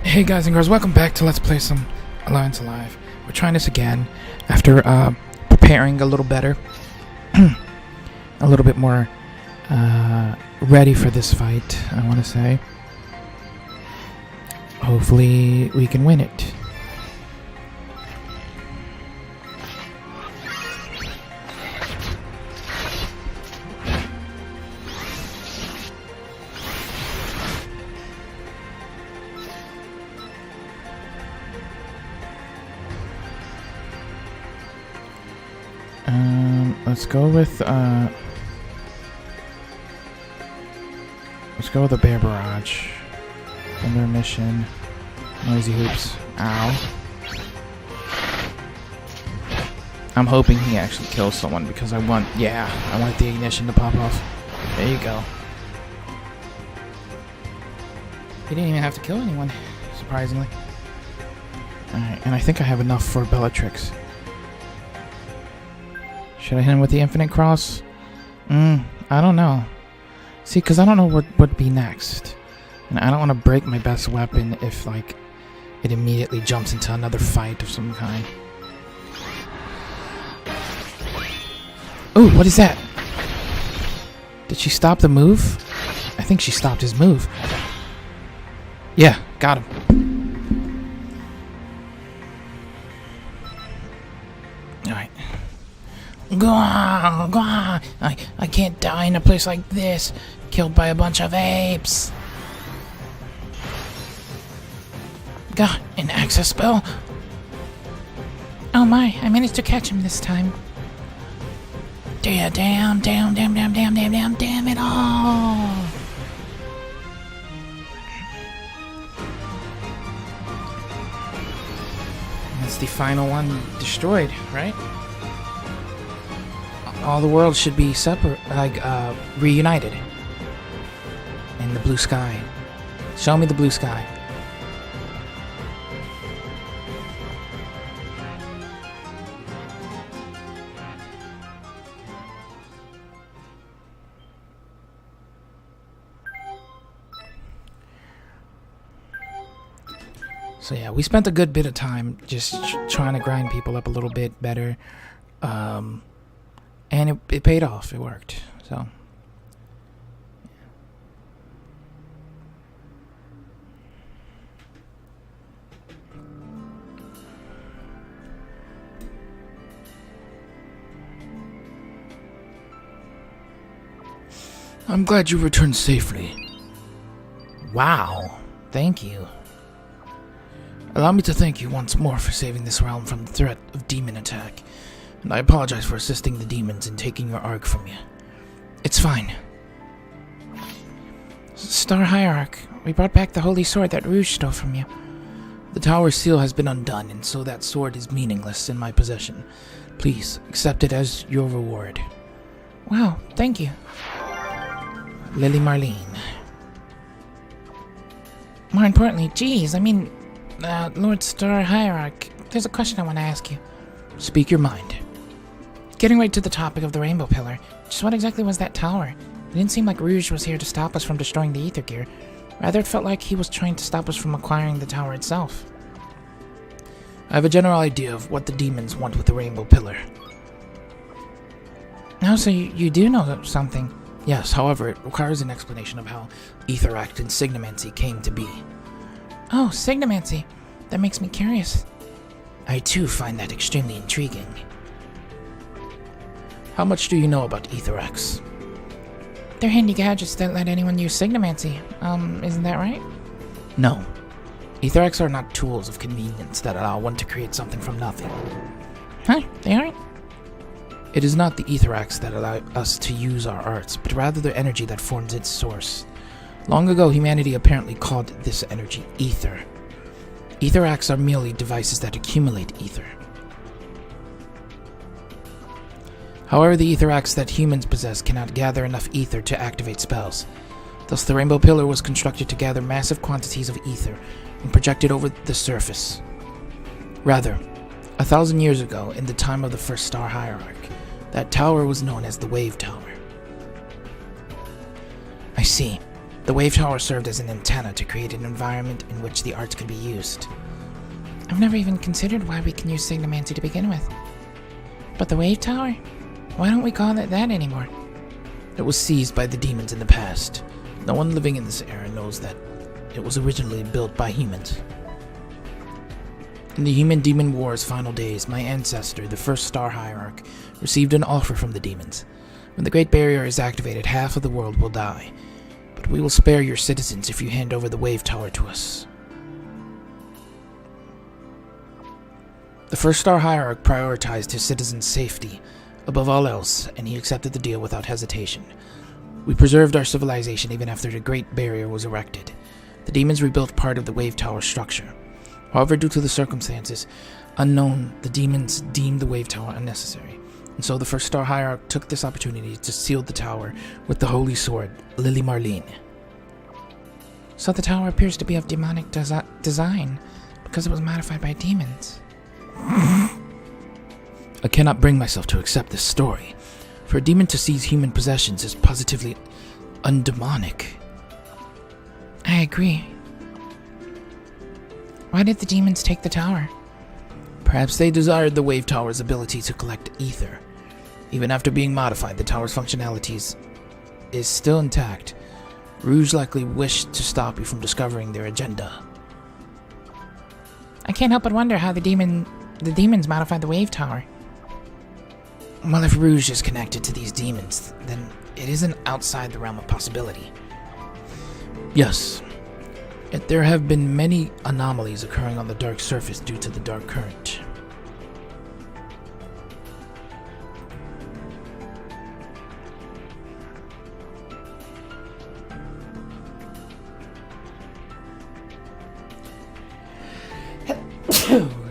Hey guys and girls, welcome back to Let's Play some Alliance Alive. We're trying this again after preparing a little better. A little bit more ready for this fight, I want to say. Hopefully we can win it. Let's go with the Bear Barrage. Under mission. Noisy Hoops. Ow. I'm hoping he actually kills someone because I want the ignition to pop off. There you go. He didn't even have to kill anyone, surprisingly. Alright, and I think I have enough for Bellatrix. Should I hit him with the Infinite Cross? I don't know. See, because I don't know what would be next. And I don't want to break my best weapon if, like, it immediately jumps into another fight of some kind. Ooh, what is that? Did she stop the move? I think she stopped his move. Yeah, got him. Alright. I can't die in a place like this, killed by a bunch of apes. Got an access spell. Oh my, I managed to catch him this time. Damn it all. That's the final one destroyed, right? All the worlds should be separate, reunited. In the blue sky. Show me the blue sky. So yeah, we spent a good bit of time just trying to grind people up a little bit better. And it paid off. It worked. So. I'm glad you returned safely. Wow. Thank you. Allow me to thank you once more for saving this realm from the threat of demon attack. And I apologize for assisting the demons in taking your Ark from you. It's fine. Star Hierarch, we brought back the holy sword that Rouge stole from you. The tower's seal has been undone, and so that sword is meaningless in my possession. Please, accept it as your reward. Wow, thank you. Lily Marlene. More importantly, Lord Star Hierarch, there's a question I want to ask you. Speak your mind. Getting right to the topic of the Rainbow Pillar, just what exactly was that tower? It didn't seem like Rouge was here to stop us from destroying the Ether Gear. Rather, it felt like he was trying to stop us from acquiring the tower itself. I have a general idea of what the demons want with the Rainbow Pillar. Oh, so you do know something? Yes, however, it requires an explanation of how Aetheract and Signomancy came to be. Oh, Signomancy. That makes me curious. I too find that extremely intriguing. How much do you know about Aetheracts? They're handy gadgets that let anyone use Signomancy. Isn't that right? No. Aetheracts are not tools of convenience that allow one to create something from nothing. Huh? They aren't? It is not the Aetheracts that allow us to use our arts, but rather the energy that forms its source. Long ago, humanity apparently called this energy ether. Aetheracts are merely devices that accumulate ether. However, the Aetheracts that humans possess cannot gather enough ether to activate spells. Thus, the Rainbow Pillar was constructed to gather massive quantities of ether and project it over the surface. Rather, 1,000 years ago, in the time of the first Star Hierarch, that tower was known as the Wave Tower. I see. The wave tower served as an antenna to create an environment in which the arts could be used. I've never even considered why we can use signomancy to begin with. But the wave tower? Why don't we call it that anymore? It was seized by the demons in the past. No one living in this era knows that it was originally built by humans. In the Human-Demon War's final days, my ancestor, the first Star Hierarch, received an offer from the demons. When the Great Barrier is activated, half of the world will die. But we will spare your citizens if you hand over the wave tower to us. The first Star Hierarch prioritized his citizens' safety above all else, and he accepted the deal without hesitation. We preserved our civilization even after the Great Barrier was erected. The demons rebuilt part of the wave tower structure. However, due to the circumstances unknown, the demons deemed the wave tower unnecessary. And so the first Star Hierarch took this opportunity to seal the tower with the holy sword, Lily Marlene. So the tower appears to be of demonic design, because it was modified by demons. I cannot bring myself to accept this story. For a demon to seize human possessions is positively undemonic. I agree. Why did the demons take the tower? Perhaps they desired the wave tower's ability to collect ether. Even after being modified, the tower's functionalities is still intact. Rouge likely wished to stop you from discovering their agenda. I can't help but wonder how the demons modified the wave tower. Well, if Rouge is connected to these demons, then it isn't outside the realm of possibility. Yes. Yet there have been many anomalies occurring on the dark surface due to the dark current.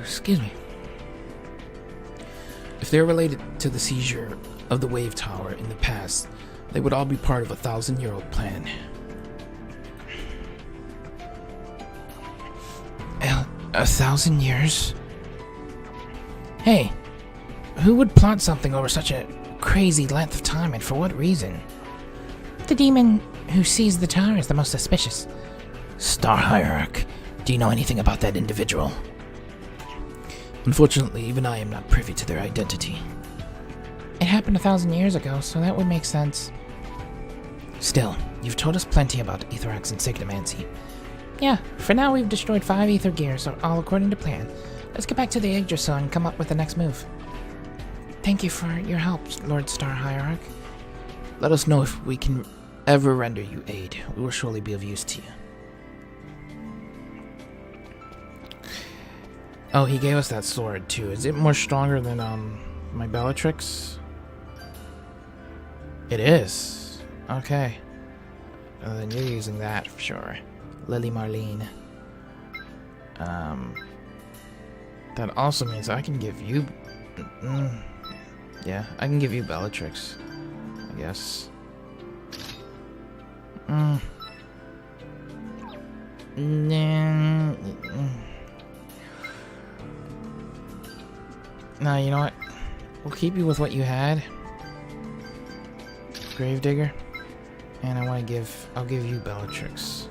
Excuse me. If they're related to the seizure of the wave tower in the past, they would all be part of a 1,000-year-old plan. 1,000 years? Hey, who would plot something over such a crazy length of time, and for what reason? The demon who seized the tower is the most suspicious. Star Hierarch, do you know anything about that individual? Unfortunately, even I am not privy to their identity. It happened 1,000 years ago, so that would make sense. Still, you've told us plenty about Aetherax and Signomancy. Yeah, for now we've destroyed 5 ether gears, all according to plan. Let's get back to the Yggdrasil and come up with the next move. Thank you for your help, Lord Star Hierarch. Let us know if we can ever render you aid. We will surely be of use to you. Oh, he gave us that sword too. Is it more stronger than my Bellatrix? It is. Okay. Then you're using that for sure. Lily Marlene. That also means I can give you... yeah, I can give you Bellatrix, I guess. No, you know what? We'll keep you with what you had. Gravedigger. And I'll give you Bellatrix.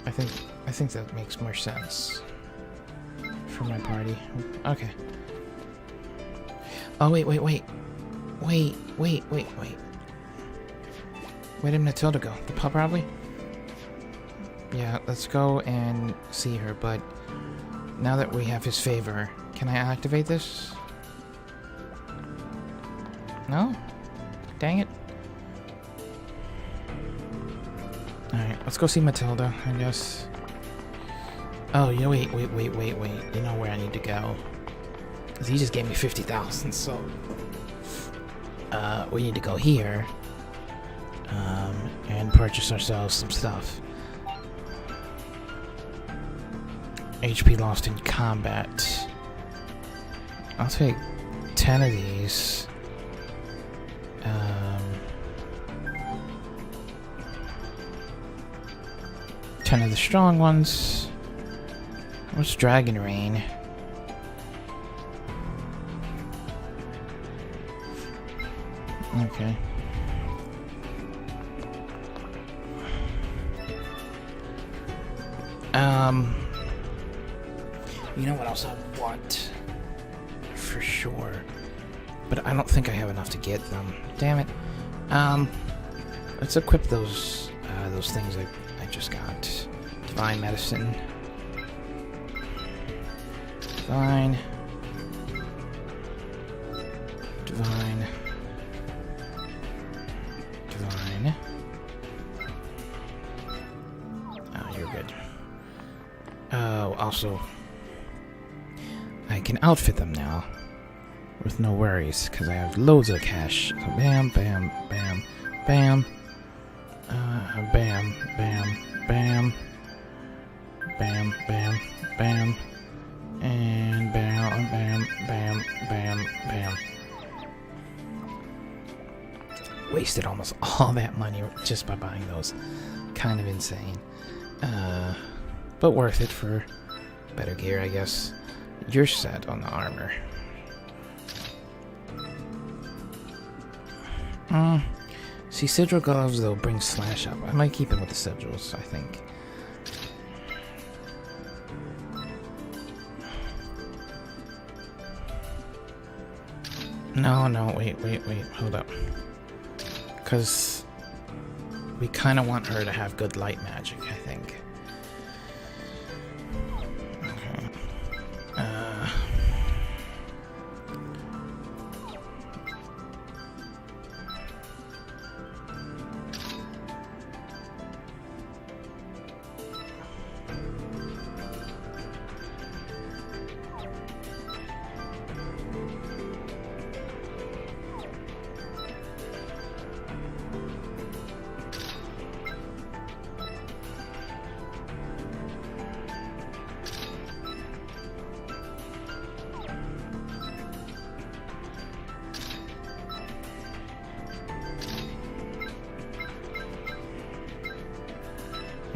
I think that makes more sense for my party. Okay. Oh, wait. Where did Matilda go? The pub, probably? Yeah, let's go and see her, but now that we have his favor, can I activate this? No? Dang it. Alright, let's go see Matilda, I guess. Oh, you know, wait. You know where I need to go. Because he just gave me 50,000, so... we need to go here. And purchase ourselves some stuff. HP lost in combat. I'll take 10 of these. 10 of the strong ones. What's Dragon Rain? Okay. You know what else I want? For sure. But I don't think I have enough to get them. Damn it. Let's equip those things I just got. Divine medicine. Divine. Divine. Divine. Oh, you're good. Oh, also, I can outfit them now with no worries because I have loads of cash. So bam, bam, bam, bam. Bam, bam, bam. Bam, bam, bam. And bam, bam, bam, bam, bam. Wasted almost all that money just by buying those. Kind of insane. But worth it for better gear, I guess. You're set on the armor. See, sigil gloves, though, bring slash up. I might keep it with the sigils, I think. No, wait, hold up. Because we kind of want her to have good light magic, I think. Okay.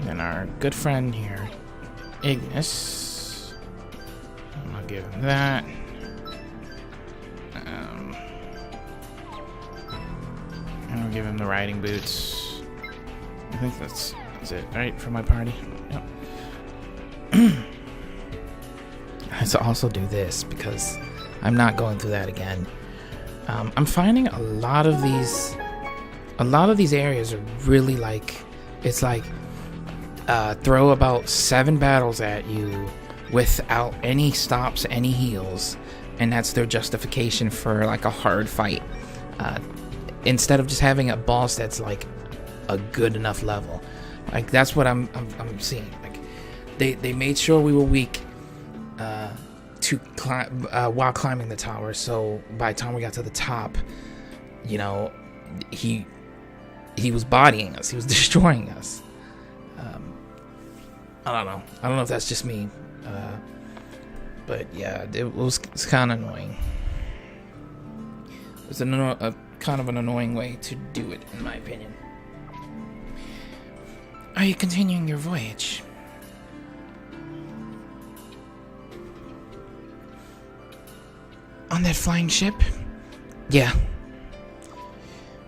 And our good friend here, IGNAS. I'll give him that. And I'll give him the riding boots. I think that's it, right, for my party? Yep. Let's also do this, because I'm not going through that again. I'm finding a lot of these areas are really like, it's like, throw about 7 battles at you without any stops, any heals, and that's their justification for like a hard fight. Instead of just having a boss that's like a good enough level, like that's what I'm seeing. Like they made sure we were weak to climb while climbing the tower. So by the time we got to the top, you know, he was bodying us. He was destroying us. I don't know. I don't know if that's just me. But yeah, it's kind of annoying. It's a kind of an annoying way to do it, in my opinion. Are you continuing your voyage? On that flying ship? Yeah.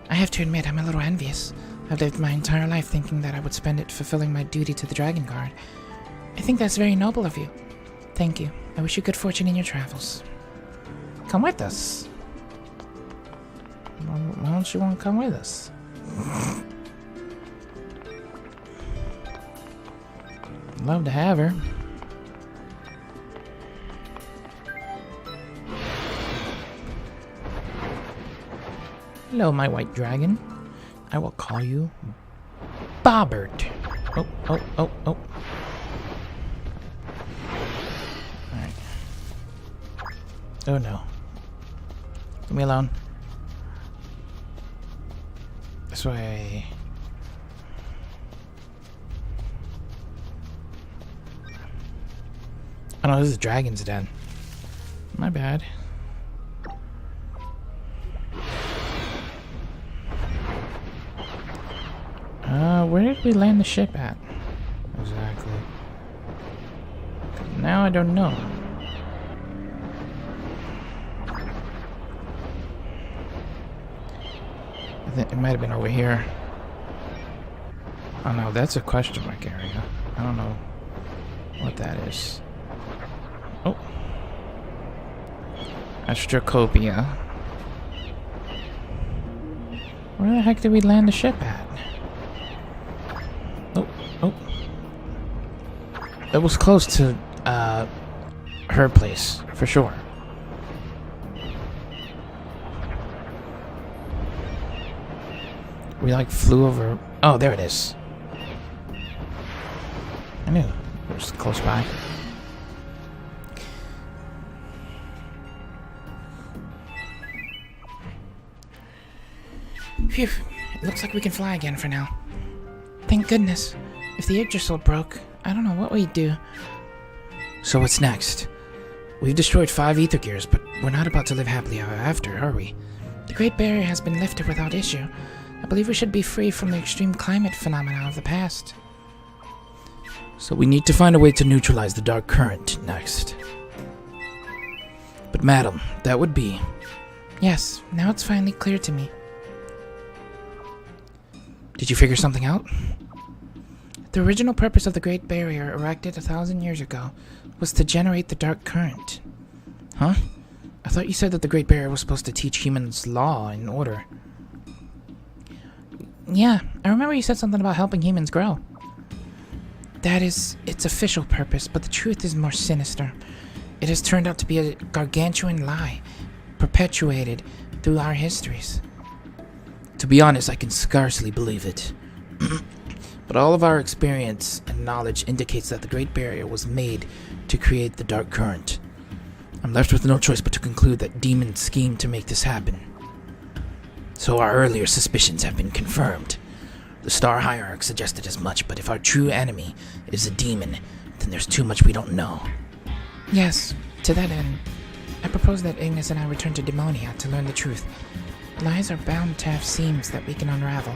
I have to admit, I'm a little envious. I've lived my entire life thinking that I would spend it fulfilling my duty to the Dragon Guard. I think that's very noble of you. Thank you. I wish you good fortune in your travels. Come with us. Why don't you want to come with us? Love to have her. Hello, my white dragon. I will call you Bobbert. Oh. Alright. Oh no. Leave me alone. This way. Oh no, this is Dragon's Den. My bad. Where did we land the ship at? Exactly. Now I don't know. I think it might have been over here. Oh no, that's a question mark area. I don't know. what that is. Oh. Astrocopia. Where the heck did we land the ship at? Oh, oh. It was close to, her place, for sure. We, like, flew over... Oh, there it is. I knew it was close by. Phew. It looks like we can fly again for now. Thank goodness. If the Yggdrasil broke, I don't know what we'd do. So what's next? We've destroyed 5 ether gears, but we're not about to live happily ever after, are we? The Great Barrier has been lifted without issue. I believe we should be free from the extreme climate phenomena of the past. So we need to find a way to neutralize the dark current next. But madam, that would be... Yes, now it's finally clear to me. Did you figure something out? The original purpose of the Great Barrier, erected 1,000 years ago, was to generate the dark current. Huh? I thought you said that the Great Barrier was supposed to teach humans law and order. Yeah, I remember you said something about helping humans grow. That is its official purpose, but the truth is more sinister. It has turned out to be a gargantuan lie, perpetuated through our histories. To be honest, I can scarcely believe it. But all of our experience and knowledge indicates that the Great Barrier was made to create the dark current. I'm left with no choice but to conclude that demons schemed to make this happen. So our earlier suspicions have been confirmed. The Star Hierarch suggested as much, but if our true enemy is a demon, then there's too much we don't know. Yes, to that end, I propose that IGNAS and I return to Demonia to learn the truth. Lies are bound to have seams that we can unravel.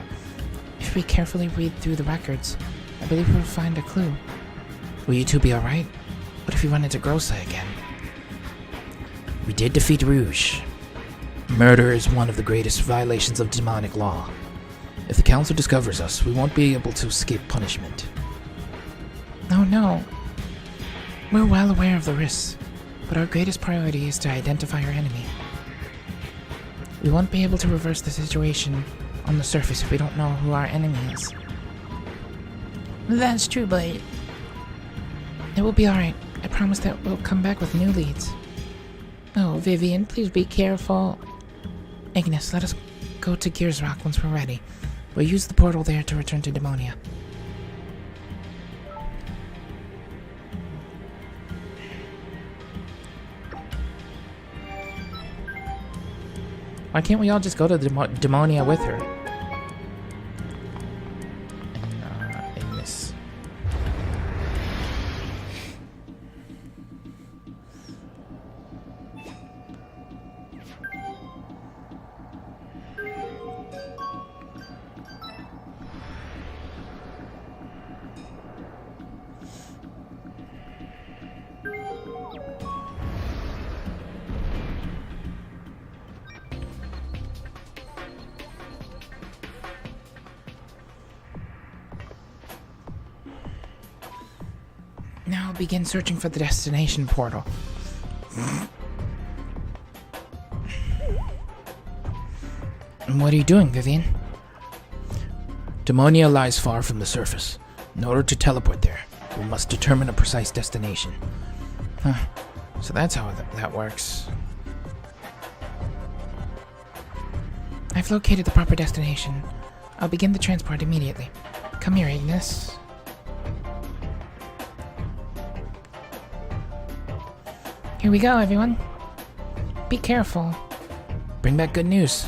If we carefully read through the records, I believe we'll find a clue. Will you two be alright? What if we run into Grossa again? We did defeat Rouge. Murder is one of the greatest violations of demonic law. If the Council discovers us, we won't be able to escape punishment. Oh no. We're well aware of the risks, but our greatest priority is to identify our enemy. We won't be able to reverse the situation on the surface if we don't know who our enemy is. That's true, but it will be alright. I promise that we'll come back with new leads. Oh, Vivian, please be careful. IGNAS, let us go to Gears Rock once we're ready. We'll use the portal there to return to Demonia. Why can't we all just go to Demonia with her? IGNAS. Now begin searching for the destination portal. And what are you doing, Vivian? Demonia lies far from the surface. In order to teleport there, we must determine a precise destination. Huh. So that's how that works. I've located the proper destination. I'll begin the transport immediately. Come here, IGNAS. Here we go, everyone. Be careful. Bring back good news.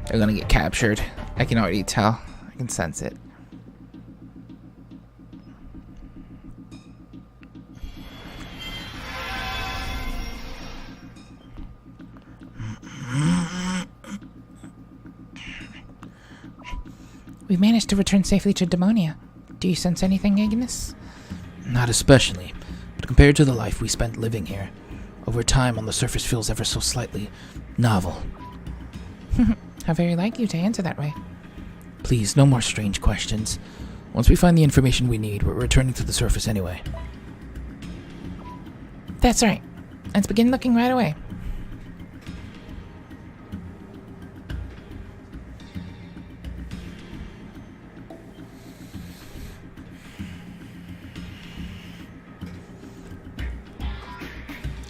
They're gonna get captured. I can already tell. I can sense it. We've managed to return safely to Demonia. Do you sense anything, IGNAS? Not especially, but compared to the life we spent living here, over time on the surface feels ever so slightly novel. How very like you to answer that way. Please, no more strange questions. Once we find the information we need, we're returning to the surface anyway. That's right. Let's begin looking right away.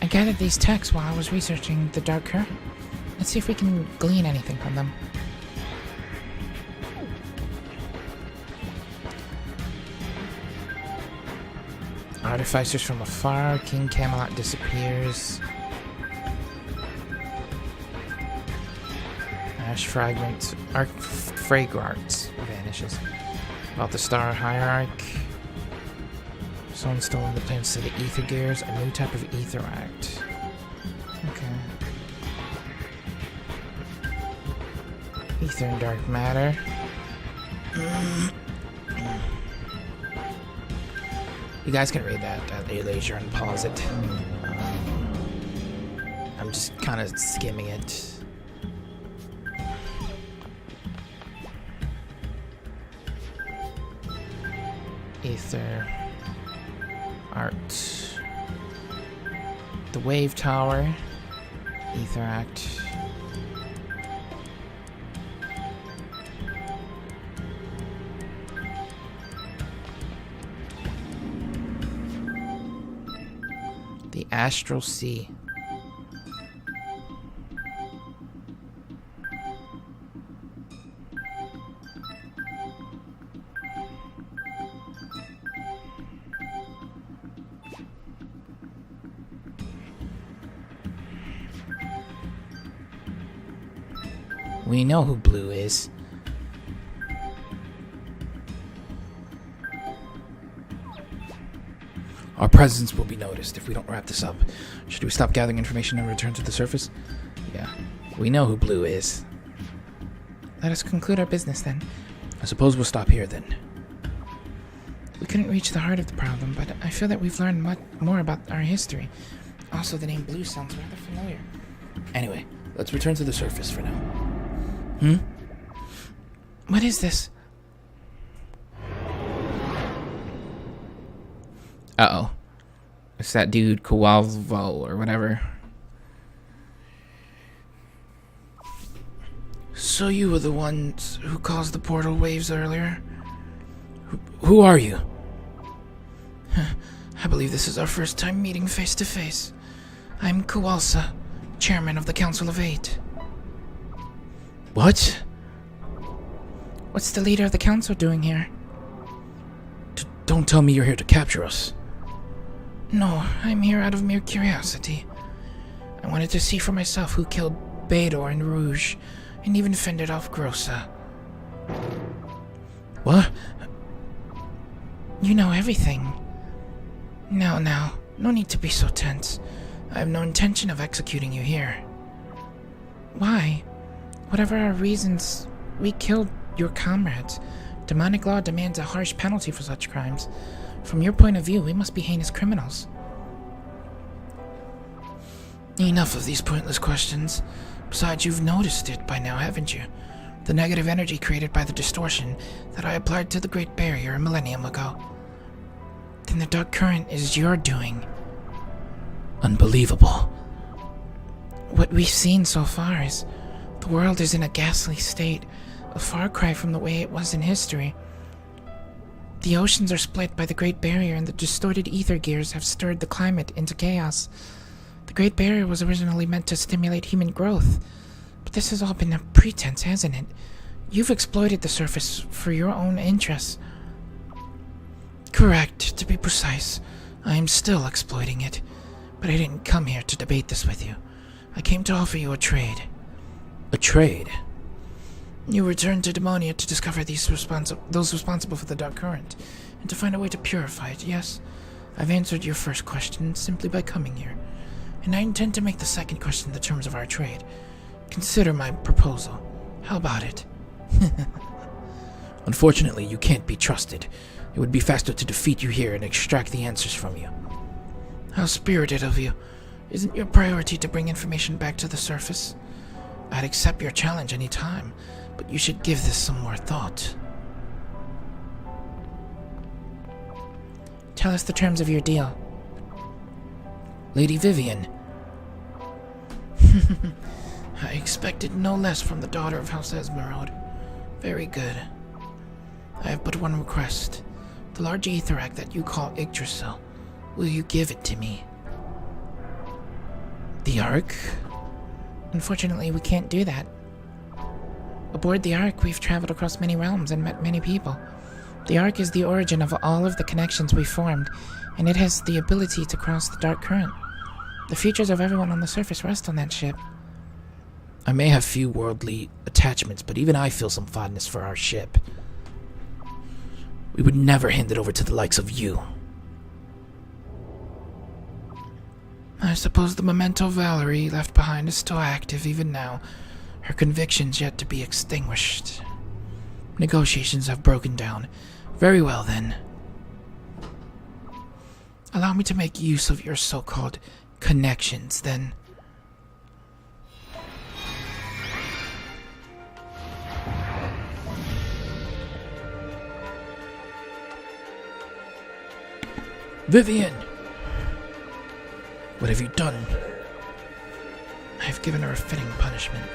I gathered these texts while I was researching the Dark Current. Let's see if we can glean anything from them. Artificers from afar, King Camelot disappears. Ash fragments, fragrance vanishes. About the Star Hierarch. Someone stolen the plans to the Ether Gears, a new type of Aetheract. Okay. Ether and Dark Matter. You guys can read that at your leisure and pause it. I'm just kind of skimming it. Ether. Art. The Wave Tower. Aetheract. The Astral Sea. We know who Blue is. Our presence will be noticed if we don't wrap this up. Should we stop gathering information and return to the surface? Yeah, we know who Blue is. Let us conclude our business then. I suppose we'll stop here then. We couldn't reach the heart of the problem, but I feel that we've learned much more about our history. Also, the name Blue sounds rather familiar. Anyway, let's return to the surface for now. What is this? Uh-oh. It's that dude, Kowalvo, or whatever. So you were the ones who caused the portal waves earlier? Who are you? I believe this is our first time meeting face to face. I'm Kowalsa, chairman of the Council of Eight. What? What's the leader of the council doing here? Don't tell me you're here to capture us. No, I'm here out of mere curiosity. I wanted to see for myself who killed Bador and Rouge, and even fended off Grossa. What? You know everything. Now, no need to be so tense. I have no intention of executing you here. Why? Whatever our reasons, we killed your comrades. Demonic law demands a harsh penalty for such crimes. From your point of view, we must be heinous criminals. Enough of these pointless questions. Besides, you've noticed it by now, haven't you? The negative energy created by the distortion that I applied to the Great Barrier a millennium ago. Then the Dark Current is your doing. Unbelievable. What we've seen so far is the world is in a ghastly state, a far cry from the way it was in history. The oceans are split by the Great Barrier, and the distorted ether gears have stirred the climate into chaos. The Great Barrier was originally meant to stimulate human growth, but this has all been a pretense, hasn't it? You've exploited the surface for your own interests. Correct, to be precise. I am still exploiting it, but I didn't come here to debate this with you. I came to offer you a trade. A trade? You returned to Demonia to discover those responsible for the Dark Current, and to find a way to purify it, yes. I've answered your first question simply by coming here, and I intend to make the second question the terms of our trade. Consider my proposal. How about it? Unfortunately, you can't be trusted. It would be faster to defeat you here and extract the answers from you. How spirited of you. Isn't your priority to bring information back to the surface? I'd accept your challenge any time, but you should give this some more thought. Tell us the terms of your deal. Lady Vivian. I expected no less from the daughter of House Esmeralda. Very good. I have but one request. The large aetherac that you call Yggdrasil. Will you give it to me? The Ark? Unfortunately, we can't do that. Aboard the Ark, we've traveled across many realms and met many people. The Ark is the origin of all of the connections we formed, and it has the ability to cross the dark current. The futures of everyone on the surface rest on that ship. I may have few worldly attachments, but even I feel some fondness for our ship. We would never hand it over to the likes of you. I suppose the memento Valerie left behind is still active even now, her convictions yet to be extinguished. Negotiations have broken down. Very well, then. Allow me to make use of your so-called connections, then. Vivian! What have you done? I have given her a fitting punishment.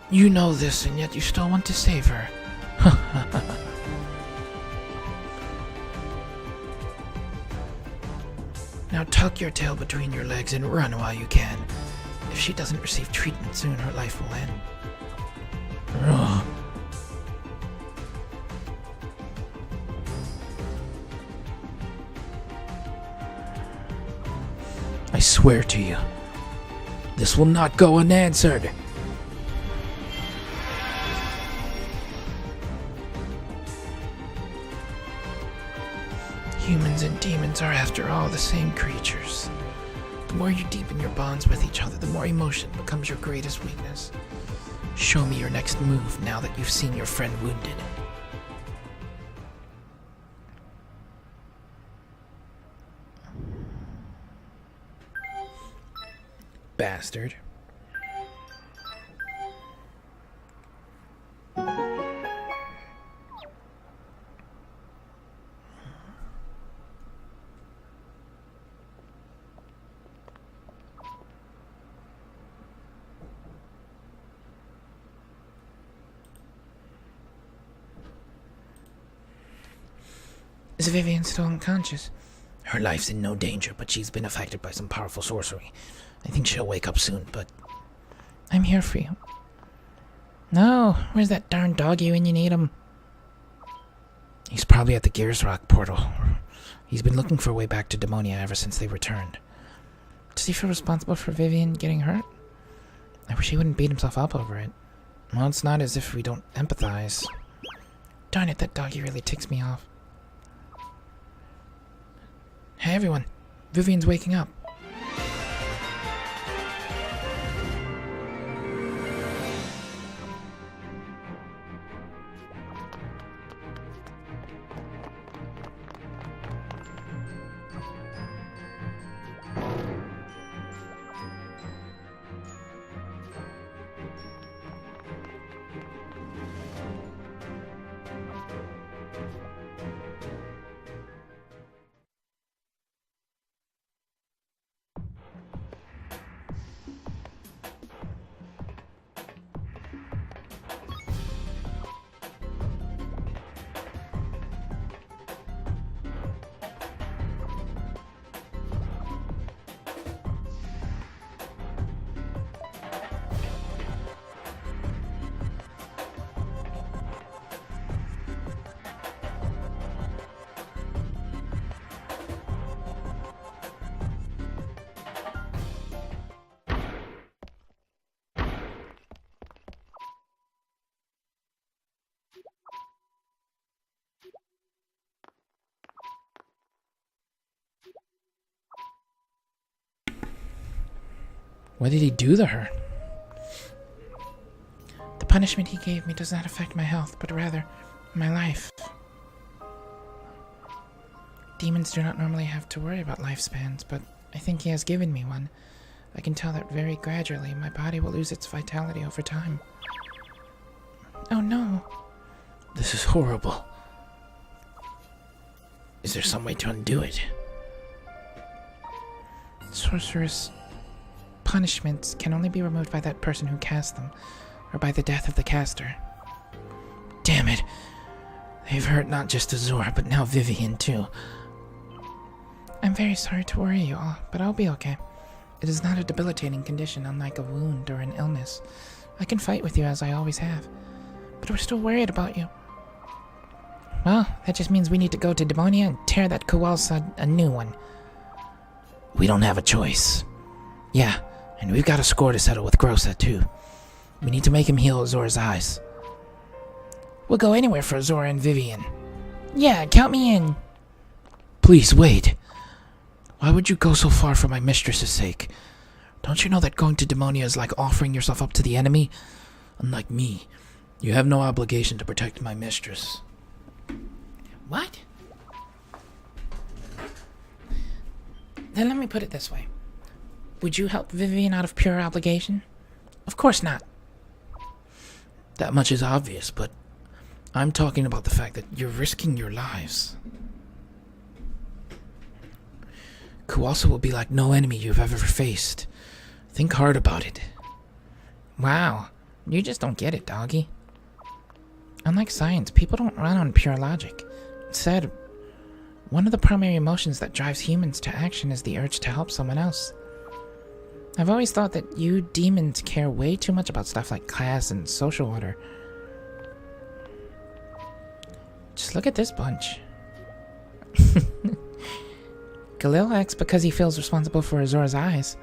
You know this, and yet you still want to save her. Now tuck your tail between your legs and run while you can. If she doesn't receive treatment soon, her life will end. Ugh. I swear to you, this will not go unanswered. Humans and demons are, after all, the same creatures. The more you deepen your bonds with each other, the more emotion becomes your greatest weakness. Show me your next move now that you've seen your friend wounded. Bastard. Is Vivian still unconscious? Her life's in no danger, but she's been affected by some powerful sorcery. I think she'll wake up soon, but... I'm here for you. No, where's that darn doggy when you need him? He's probably at the Gears Rock portal. He's been looking for a way back to Demonia ever since they returned. Does he feel responsible for Vivian getting hurt? I wish he wouldn't beat himself up over it. Well, it's not as if we don't empathize. Darn it, that doggy really ticks me off. Hey everyone, Vivian's waking up. What did he do to her? The punishment he gave me does not affect my health, but rather my life. Demons do not normally have to worry about lifespans, but I think he has given me one. I can tell that very gradually my body will lose its vitality over time. Oh no. This is horrible. Is there some way to undo it? Sorcerous punishments can only be removed by that person who cast them, or by the death of the caster. Damn it. They've hurt not just Azor, but now Vivian too. I'm very sorry to worry you all, but I'll be okay. It is not a debilitating condition, unlike a wound or an illness. I can fight with you as I always have, but we're still worried about you. Well, that just means we need to go to Demonia and tear that Kowalsa a new one. We don't have a choice. Yeah, and we've got a score to settle with Grossa too. We need to make him heal Azor's eyes. We'll go anywhere for Azor and Vivian. Yeah, count me in. Please, wait. Why would you go so far for my mistress's sake? Don't you know that going to Demonia is like offering yourself up to the enemy? Unlike me, you have no obligation to protect my mistress. What? Then let me put it this way. Would you help Vivian out of pure obligation? Of course not. That much is obvious, but I'm talking about the fact that you're risking your lives. Kowalsa will be like no enemy you've ever faced. Think hard about it. Wow, you just don't get it, doggy. Unlike science, people don't run on pure logic. Instead, one of the primary emotions that drives humans to action is the urge to help someone else. I've always thought that you demons care way too much about stuff like class and social order. Just look at this bunch. Galil acts because he feels responsible for Azor's eyes,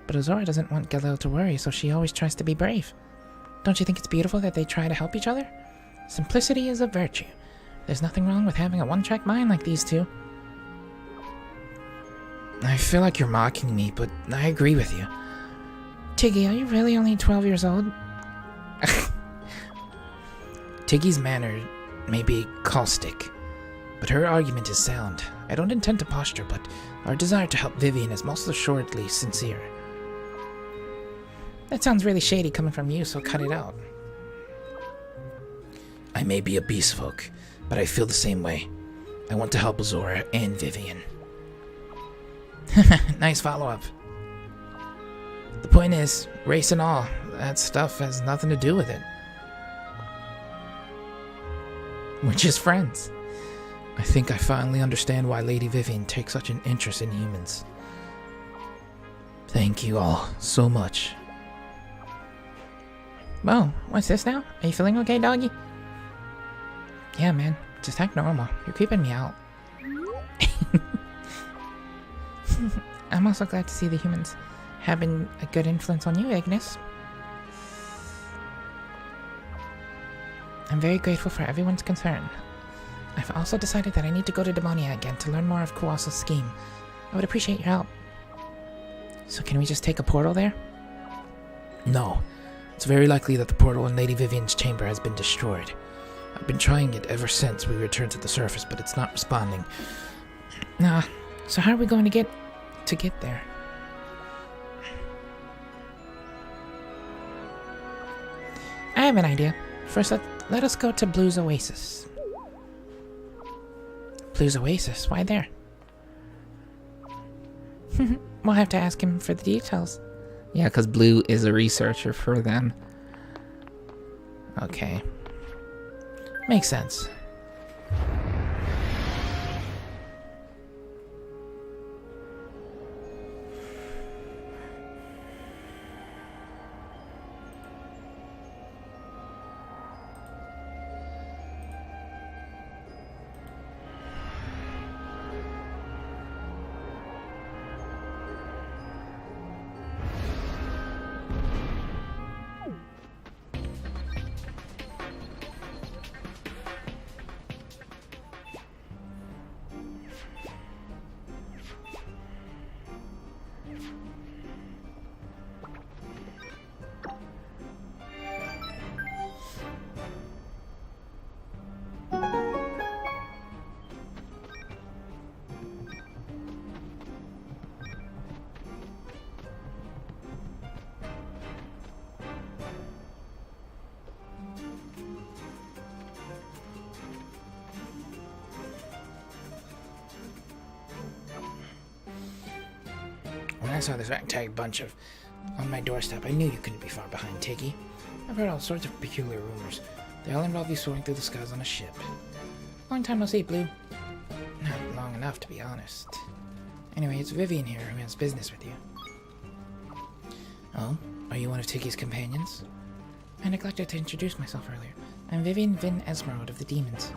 but Azor doesn't want Galil to worry, so she always tries to be brave. Don't you think it's beautiful that they try to help each other? Simplicity is a virtue. There's nothing wrong with having a one-track mind like these two. I feel like you're mocking me, but I agree with you. Tiggy, are you really only 12 years old? Tiggy's manner may be caustic, but her argument is sound. I don't intend to posture, but our desire to help Vivian is most assuredly sincere. That sounds really shady coming from you, so cut it out. I may be a beast folk, but I feel the same way. I want to help Azor and Vivian. Nice follow-up. The point is, race and all, that stuff has nothing to do with it. We're just friends. I think I finally understand why Lady Vivian takes such an interest in humans. Thank you all so much. Whoa, what's this now? Are you feeling okay, doggy? Yeah, man. Just act normal. You're creeping me out. I'm also glad to see the humans having a good influence on you, IGNAS. I'm very grateful for everyone's concern. I've also decided that I need to go to Demonia again to learn more of Kowalsa's scheme. I would appreciate your help. So can we just take a portal there? No. It's very likely that the portal in Lady Vivian's chamber has been destroyed. I've been trying it ever since we returned to the surface, but it's not responding. Nah. So how are we going to get there? I have an idea. First, let us go to Blue's Oasis. Blue's Oasis? Why there? We'll have to ask him for the details. Yeah, because Blue is a researcher for them. Okay. Makes sense. When I saw this ragtag bunch on my doorstep, I knew you couldn't be far behind, Tiggy. I've heard all sorts of peculiar rumors. They all involve you soaring through the skies on a ship. Long time no see, Blue. Not long enough, to be honest. Anyway, it's Vivian here who has business with you. Oh? Are you one of Tiggy's companions? I neglected to introduce myself earlier. I'm Vivian Vin Esmeralda of the Demons.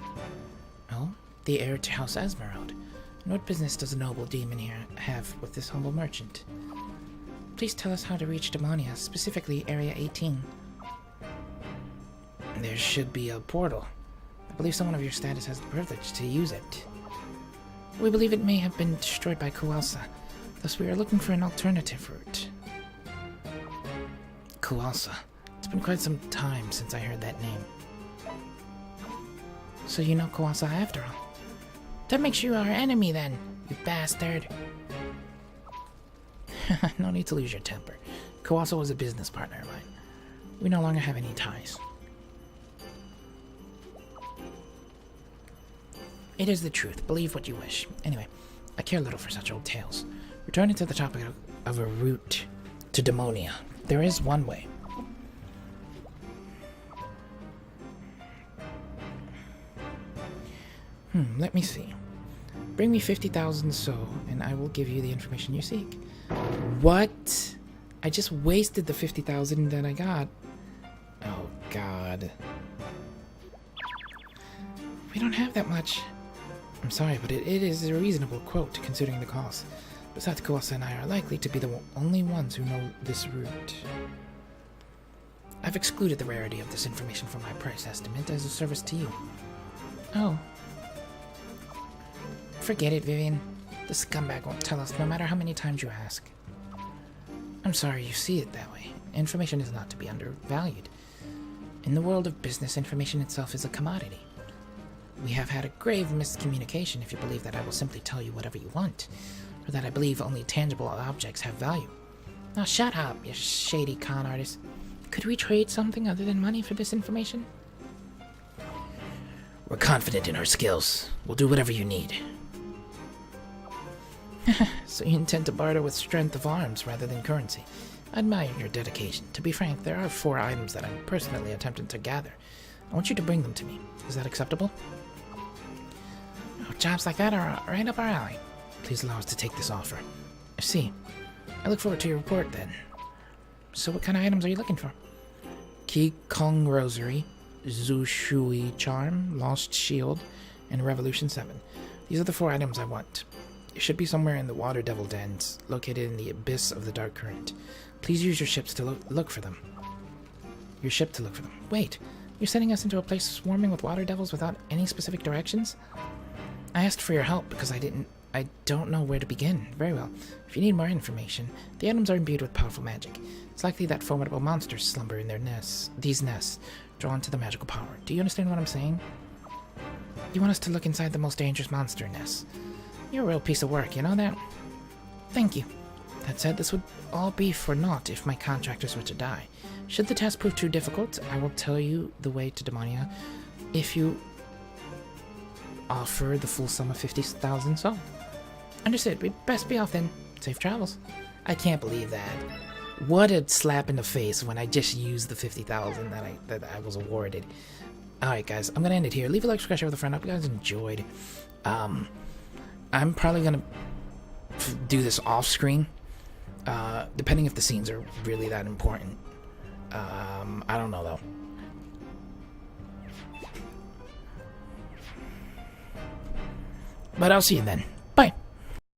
Oh? The heir to House Esmeralda. And what business does a noble demon here have with this humble merchant? Please tell us how to reach Demonia, specifically Area 18. There should be a portal. I believe someone of your status has the privilege to use it. We believe it may have been destroyed by Kualsa, thus we are looking for an alternative route. Kualsa. It's been quite some time since I heard that name. So you know Kualsa after all. That makes you our enemy then, you bastard. No need to lose your temper. Kualsa was a business partner of mine. We no longer have any ties. It is the truth. Believe what you wish. Anyway, I care little for such old tales. Returning to the topic of a route to Demonia, there is one way. Let me see. Bring me 50,000 so, and I will give you the information you seek. What? I just wasted the 50,000 that I got. Oh, God. We don't have that much. I'm sorry, but it is a reasonable quote, considering the cost. Besides, Kualsa and I are likely to be the only ones who know this route. I've excluded the rarity of this information from my price estimate as a service to you. Oh. Forget it, Vivian. The scumbag won't tell us no matter how many times you ask. I'm sorry you see it that way. Information is not to be undervalued. In the world of business, information itself is a commodity. We have had a grave miscommunication if you believe that I will simply tell you whatever you want, or that I believe only tangible objects have value. Now shut up, you shady con artist. Could we trade something other than money for this information? We're confident in our skills. We'll do whatever you need. So you intend to barter with strength of arms rather than currency. I admire your dedication. To be frank, there are 4 items that I'm personally attempting to gather. I want you to bring them to me. Is that acceptable? Oh, jobs like that are right up our alley. Please allow us to take this offer. I see. I look forward to your report then. So what kind of items are you looking for? Qi Kong Rosary, Zhu Shui Charm, Lost Shield, and Revolution 7. These are the 4 items I want. It should be somewhere in the Water Devil Dens, located in the abyss of the Dark Current. Please use your ships to look for them. Your ship to look for them. Wait, you're sending us into a place swarming with water devils without any specific directions? I asked for your help because I don't know where to begin. Very well. If you need more information, the items are imbued with powerful magic. It's likely that formidable monsters slumber in these nests, drawn to the magical power. Do you understand what I'm saying? You want us to look inside the most dangerous monster nests? You're a real piece of work, you know that? Thank you. That said, this would all be for naught if my contractors were to die. Should the task prove too difficult, I will tell you the way to Demonia if you offer the full sum of 50,000 so. Understood. We'd best be off then. Safe travels. I can't believe that. What a slap in the face when I just used the 50,000 that I was awarded. Alright guys, I'm gonna end it here. Leave a like, subscribe, share with a friend. I hope you guys enjoyed. I'm probably gonna do this off screen, depending if the scenes are really that important. I don't know though. But I'll see you then.